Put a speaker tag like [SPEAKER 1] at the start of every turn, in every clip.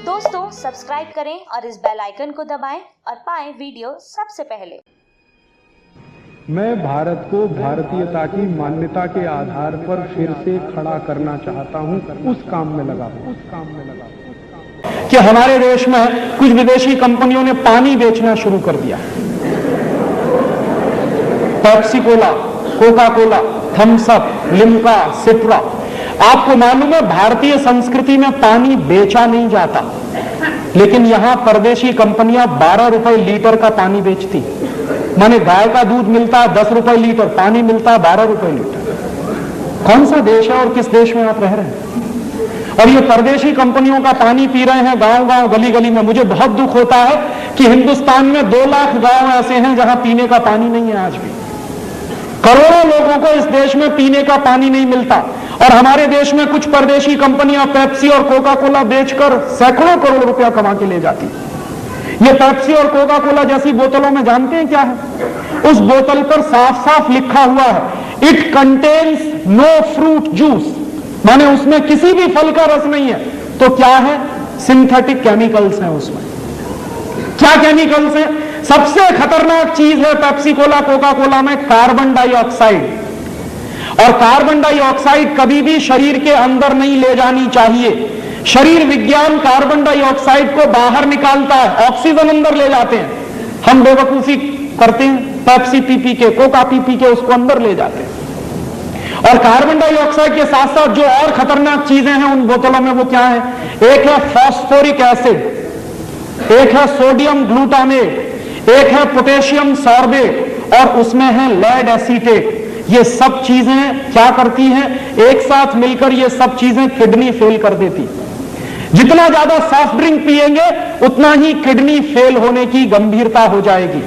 [SPEAKER 1] दोस्तों सब्सक्राइब करें और इस बेल आइकन को दबाएं और पाएं वीडियो सबसे पहले।
[SPEAKER 2] मैं भारत को भारतीयता की मान्यता के आधार पर फिर से खड़ा करना चाहता हूं, उस काम में लगा
[SPEAKER 3] कि हमारे देश में कुछ विदेशी कंपनियों ने पानी बेचना शुरू कर दिया। Pepsi cola, Coca Cola, Thums Up, Limca, Citra. आपको मालूम है भारतीय संस्कृति में पानी बेचा नहीं जाता, लेकिन यहां परदेशी कंपनियां 12 रुपए लीटर का पानी बेचती। माने गाय का दूध मिलता है 10 रुपए लीटर, पानी मिलता है 12 रुपए लीटर। कौन सा देश है और किस देश में आप रह रहे हैं? और ये परदेशी कंपनियों का पानी पी रहे हैं गांव गांव, गली गली में। मुझे बहुत दुख होता है कि हिंदुस्तान में 2 लाख गांव ऐसे हैं जहां पीने का पानी नहीं है। आज भी करोड़ों लोगों को इस देश में पीने का पानी नहीं मिलता, और हमारे देश में कुछ परदेशी कंपनियां पेप्सी और कोका कोला बेचकर सैकड़ों करोड़ रुपया कमा के ले जाती। ये पेप्सी और कोका कोला जैसी बोतलों में जानते हैं क्या है? उस बोतल पर साफ साफ लिखा हुआ है, it contains no fruit juice, माने उसमें किसी भी फल का रस नहीं है। तो क्या है? सिंथेटिक केमिकल्स हैं उसमें। क्या केमिकल्स हैं? सबसे खतरनाक चीज है पेप्सी कोला कोका कोला में कार्बन डाइऑक्साइड। और कार्बन डाइऑक्साइड कभी भी शरीर के अंदर नहीं ले जानी चाहिए। शरीर विज्ञान कार्बन डाइऑक्साइड को बाहर निकालता है, ऑक्सीजन अंदर ले जाते हैं। हम बेवकूफी करते हैं, पेप्सी पी के, कोका पी के उसको अंदर ले जाते हैं। और कार्बन डाइऑक्साइड के साथ साथ जो और खतरनाक चीजें हैं उन बोतलों में, वो क्या है? एक है फॉस्फोरिक एसिड, एक है सोडियम ग्लूटामेट, एक है पोटेशियम सॉर्बेट, और उसमें है लेड एसीटेट। ये सब चीजें क्या करती हैं? एक साथ मिलकर ये सब चीजें किडनी फेल कर देती। जितना ज्यादा सॉफ्ट ड्रिंक पिएंगे उतना ही किडनी फेल होने की गंभीरता हो जाएगी।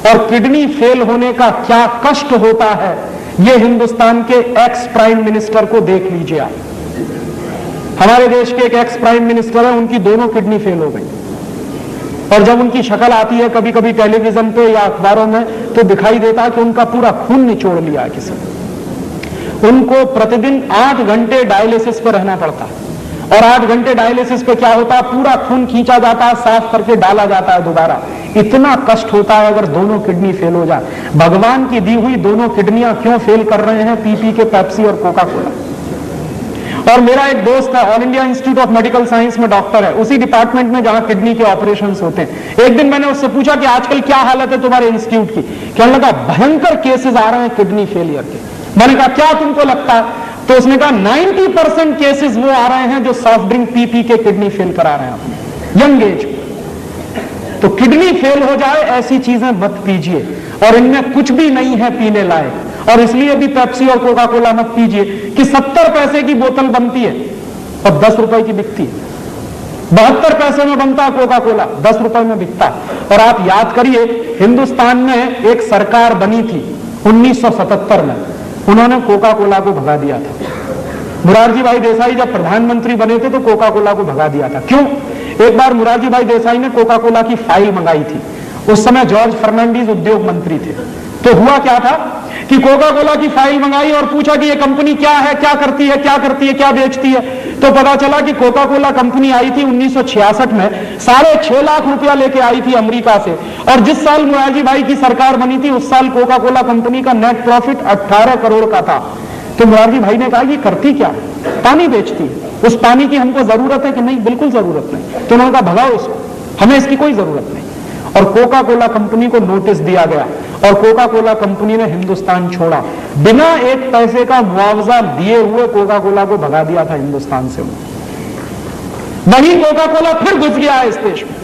[SPEAKER 3] और किडनी फेल होने का क्या कष्ट होता है, ये हिंदुस्तान के एक्स प्राइम मिनिस्टर को देख लीजिए आप। हमारे देश के एक एक्स प्राइम मिनिस्टर है, उनकी दोनों किडनी फेल हो गई। और जब उनकी शक्ल आती है कभी कभी टेलीविजन पे या अखबारों में, तो दिखाई देता है कि उनका पूरा खून निचोड़ लिया है किसी ने। उनको प्रतिदिन 8 घंटे डायलिसिस पर रहना पड़ता है। और 8 घंटे डायलिसिस पे क्या होता है? पूरा खून खींचा जाता है, साफ करके डाला जाता है दोबारा। इतना कष्ट होता है अगर दोनों किडनी फेल हो जाए। भगवान की दी हुई दोनों किडनियां क्यों फेल कर रहे हैं? पी के पेप्सी और कोका कोला। और मेरा एक दोस्त है, all India institute of medical science में डॉक्टर है, उसी डिपार्टमेंट में जहां किडनी के ऑपरेशंस होते हैं। एक दिन मैंने उससे पूछा कि आजकल क्या हालत है तुम्हारे इंस्टीट्यूट की? कहने लगा भयंकर केसेस आ रहे हैं किडनी फेलियर के। मैंने कहा क्या तुमको लगता है? तो उसने कहा 90% केसेस वो आ रहे हैं जो सॉफ्ट ड्रिंक पी के किडनी फेल करा रहे हैं अपने यंग एज में। तो किडनी फेल हो जाए ऐसी चीजें मत पीजिए, और इनमें कुछ भी नहीं है पीने लायक। और इसलिए भी पेप्सी और कोका कोला मत पीजिए कि 70 पैसे की बोतल बनती है और 10 रुपए की बिकती है। 72 पैसे में बनता है कोका कोला, 10 रुपए में बिकता है। और आप याद करिए, हिंदुस्तान में एक सरकार बनी थी 1977 में, उन्होंने कोका कोला को भगा दिया था। मुरारजी भाई देसाई जब प्रधानमंत्री बने थे तो कोका कोला को भगा दिया था। क्यों? एक बार मुरारजी भाई देसाई ने कोका कोला की फाइल मंगाई थी। उस समय जॉर्ज फर्नांडीज उद्योग मंत्री थे। तो हुआ क्या था कि कोका कोला की फाइल मंगाई और पूछा कि ये कंपनी क्या है, क्या करती है, क्या करती है, क्या बेचती है। तो पता चला कि कोका कोला कंपनी आई थी 1966 में, 6.5 लाख रुपया लेके आई थी अमेरिका से। और जिस साल मुरारजी भाई की सरकार बनी थी उस साल कोका कोला कंपनी का नेट प्रॉफिट 18 करोड़ का था। तो मुरारजी भाई ने कहा कि करती क्या? पानी बेचती है। उस पानी की हमको जरूरत है कि नहीं? बिल्कुल जरूरत नहीं। तो उन्होंने कहा भगाओ इसको, हमें इसकी कोई जरूरत नहीं। और कोका कोला कंपनी को नोटिस दिया गया और कोका कोला कंपनी ने हिंदुस्तान छोड़ा। बिना 1 पैसे का मुआवजा दिए हुए कोका कोला को भगा दिया था हिंदुस्तान से। वही कोका कोला फिर घुस गया है इस देश में,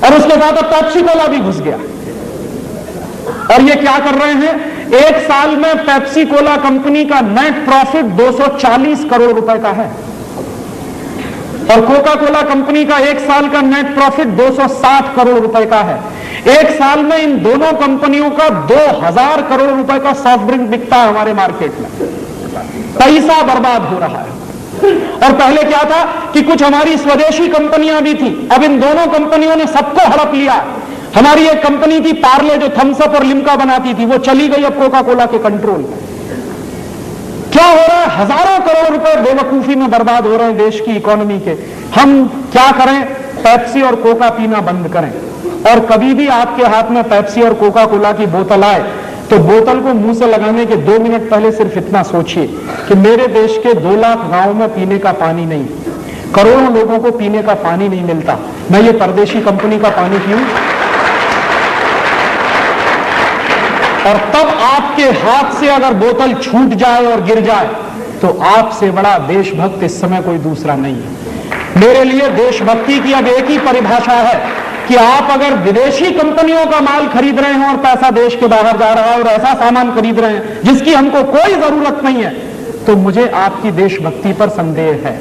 [SPEAKER 3] और उसके साथ अब पेप्सी कोला भी घुस गया। और ये क्या कर रहे हैं? एक साल में पेप्सी कोला कंपनी का नेट प्रॉफिट 240 करोड़ रुपए का है, और कोका कोला कंपनी का एक साल का नेट प्रॉफिट 260 करोड़ रुपए का है। एक साल में इन दोनों कंपनियों का 2000 करोड़ रुपए का सॉफ्ट ड्रिंक बिकता है हमारे मार्केट में। पैसा बर्बाद हो रहा है। और पहले क्या था कि कुछ हमारी स्वदेशी कंपनियां भी थी, अब इन दोनों कंपनियों ने सबको हड़प लिया। हमारी एक कंपनी थी पार्ले जो थम्स अप और लिम्का बनाती थी, वो चली गई अब कोका कोला के कंट्रोल में। क्या हो रहा है, हजारों करोड़ रुपए बेवकूफी में बर्बाद हो रहे हैं देश की इकोनॉमी के। हम क्या करें, पेप्सी और कोका पीना बंद करें। और कभी भी आपके हाथ में पेप्सी और कोका कोला की बोतल आए तो बोतल को मुंह से लगाने के 2 मिनट पहले सिर्फ इतना सोचिए कि मेरे देश के 2 लाख गांव में पीने का पानी नहीं, करोड़ों लोगों को पीने का पानी नहीं मिलता, मैं ये परदेशी कंपनी का पानी पीऊं? और तब आपके हाथ से अगर बोतल छूट जाए और गिर जाए तो आपसे बड़ा देशभक्त इस समय कोई दूसरा नहीं है। मेरे लिए देशभक्ति की अब एक ही परिभाषा है कि आप अगर विदेशी कंपनियों का माल खरीद रहे हैं और पैसा देश के बाहर जा रहा है और ऐसा सामान खरीद रहे हैं जिसकी हमको कोई जरूरत नहीं है, तो मुझे आपकी देशभक्ति पर संदेह है।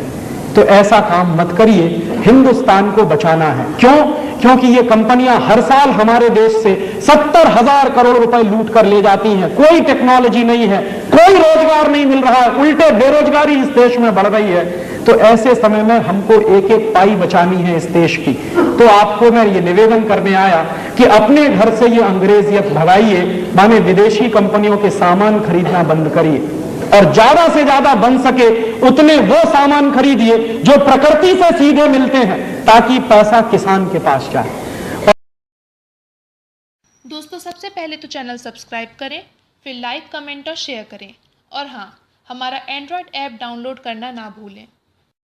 [SPEAKER 3] तो ऐसा काम मत करिए, हिंदुस्तान को बचाना है। क्यों? क्योंकि ये कंपनियां हर साल हमारे देश से 70,000 करोड़ रुपए लूट कर ले जाती हैं। कोई टेक्नोलॉजी नहीं है, कोई रोजगार नहीं मिल रहा है, उल्टे बेरोजगारी इस देश में बढ़ रही है। तो ऐसे समय में हमको एक एक पाई बचानी है इस देश की। तो आपको मैं ये निवेदन करने आया कि अपने घर से ये अंग्रेजियत भगाइए, माने विदेशी कंपनियों के सामान खरीदना बंद करिए और ज्यादा से ज्यादा बन सके उतने वो सामान खरीदिए जो प्रकृति से सीधे मिलते हैं, ताकि पैसा किसान के पास जाए।
[SPEAKER 4] दोस्तों, सबसे पहले तो चैनल सब्सक्राइब करें, फिर लाइक, कमेंट और शेयर करें। और हाँ, हमारा एंड्रॉयड ऐप डाउनलोड करना ना भूलें।